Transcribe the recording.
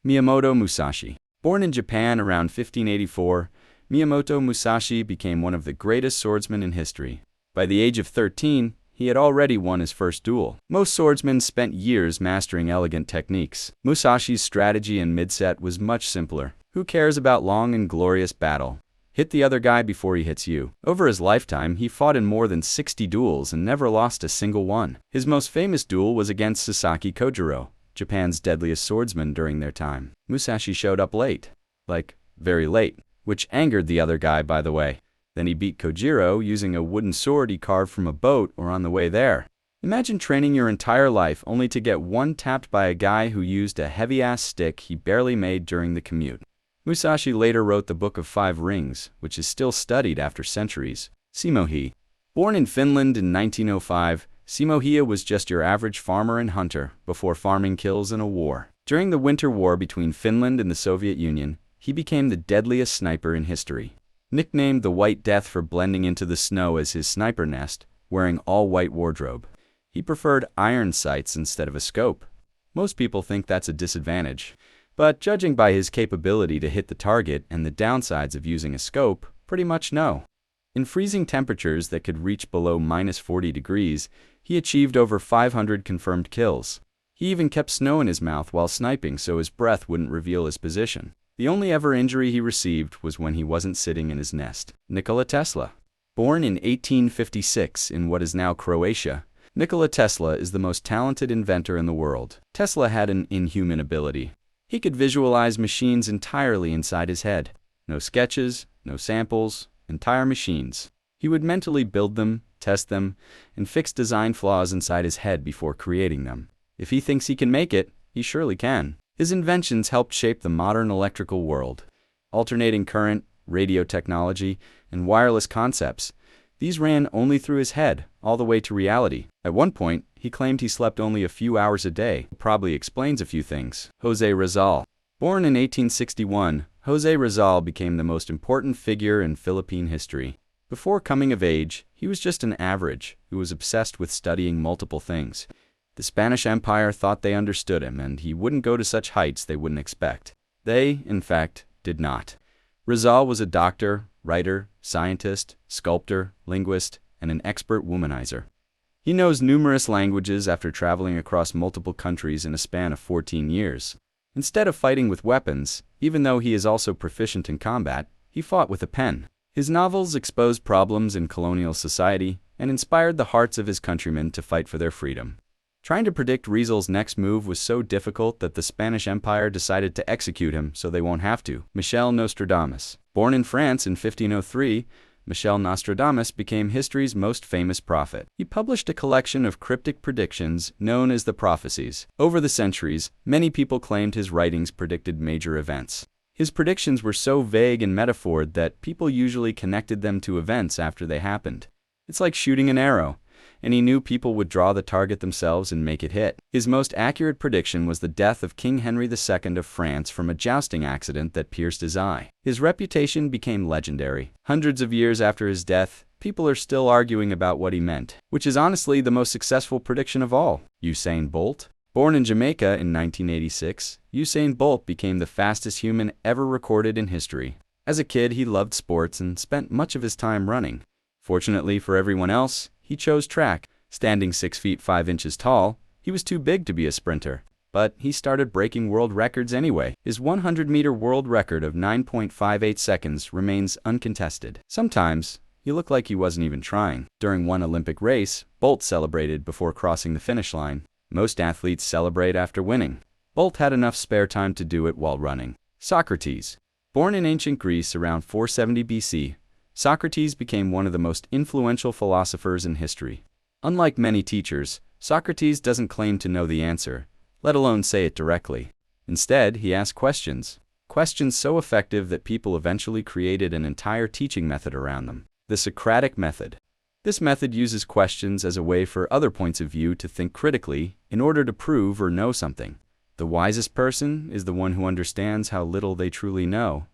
Miyamoto Musashi. Born in Japan around 1584, Miyamoto Musashi became one of the greatest swordsmen in history. By the age of 13, he had already won his first duel. Most swordsmen spent years mastering elegant techniques. Musashi's strategy in mid-set was much simpler. Who cares about long and glorious battle? Hit the other guy before he hits you. Over his lifetime, he fought in more than 60 duels and never lost a single one. His most famous duel was against Sasaki Kojiro, Japan's deadliest swordsman during their time. Musashi showed up late. Like, very late. Which angered the other guy, by the way. Then he beat Kojiro using a wooden sword he carved from a boat or on the way there. Imagine training your entire life only to get one tapped by a guy who used a heavy-ass stick he barely made during the commute. Musashi later wrote the Book of Five Rings, which is still studied after centuries. Simo. Born in Finland in 1905, Simo was just your average farmer and hunter before farming kills in a war. During the Winter War between Finland and the Soviet Union, he became the deadliest sniper in history. Nicknamed the White Death for blending into the snow as his sniper nest, wearing all-white wardrobe. He preferred iron sights instead of a scope. Most people think that's a disadvantage. But judging by his capability to hit the target and the downsides of using a scope, pretty much no. In freezing temperatures that could reach below -40 degrees, he achieved over 500 confirmed kills. He even kept snow in his mouth while sniping so his breath wouldn't reveal his position. The only ever injury he received was when he wasn't sitting in his nest. Nikola Tesla. Born in 1856 in what is now Croatia, Nikola Tesla is the most talented inventor in the world. Tesla had an inhuman ability. He could visualize machines entirely inside his head. No sketches, no samples, entire machines. He would mentally build them, test them, and fix design flaws inside his head before creating them. If he thinks he can make it, he surely can. His inventions helped shape the modern electrical world. Alternating current, radio technology, and wireless concepts. These ran only through his head, all the way to reality. At one point, he claimed he slept only a few hours a day. Probably explains a few things. Jose Rizal. Born in 1861, Jose Rizal became the most important figure in Philippine history. Before coming of age, he was just an average who was obsessed with studying multiple things. The Spanish Empire thought they understood him, and he wouldn't go to such heights they wouldn't expect. They, in fact, did not. Rizal was a doctor, writer, scientist, sculptor, linguist, and an expert womanizer. He knows numerous languages after traveling across multiple countries in a span of 14 years. Instead of fighting with weapons, even though he is also proficient in combat, he fought with a pen. His novels exposed problems in colonial society and inspired the hearts of his countrymen to fight for their freedom. Trying to predict Rizal's next move was so difficult that the Spanish Empire decided to execute him so they won't have to. Michel Nostradamus. Born in France in 1503, Michel Nostradamus became history's most famous prophet. He published a collection of cryptic predictions known as the prophecies. Over the centuries, many people claimed his writings predicted major events. His predictions were so vague and metaphored that people usually connected them to events after they happened. It's like shooting an arrow, and he knew people would draw the target themselves and make it hit. His most accurate prediction was the death of King Henry II of France from a jousting accident that pierced his eye. His reputation became legendary. Hundreds of years after his death, people are still arguing about what he meant, which is honestly the most successful prediction of all. Usain Bolt. Born in Jamaica in 1986, Usain Bolt became the fastest human ever recorded in history. As a kid, he loved sports and spent much of his time running. Fortunately for everyone else, he chose track. Standing 6 feet 5 inches tall, he was too big to be a sprinter. But he started breaking world records anyway. His 100-meter world record of 9.58 seconds remains uncontested. Sometimes, he looked like he wasn't even trying. During one Olympic race, Bolt celebrated before crossing the finish line. Most athletes celebrate after winning. Bolt had enough spare time to do it while running. Socrates. Born in ancient Greece around 470 BC, Socrates became one of the most influential philosophers in history. Unlike many teachers, Socrates doesn't claim to know the answer, let alone say it directly. Instead, he asked questions. Questions so effective that people eventually created an entire teaching method around them. The Socratic method. This method uses questions as a way for other points of view to think critically in order to prove or know something. The wisest person is the one who understands how little they truly know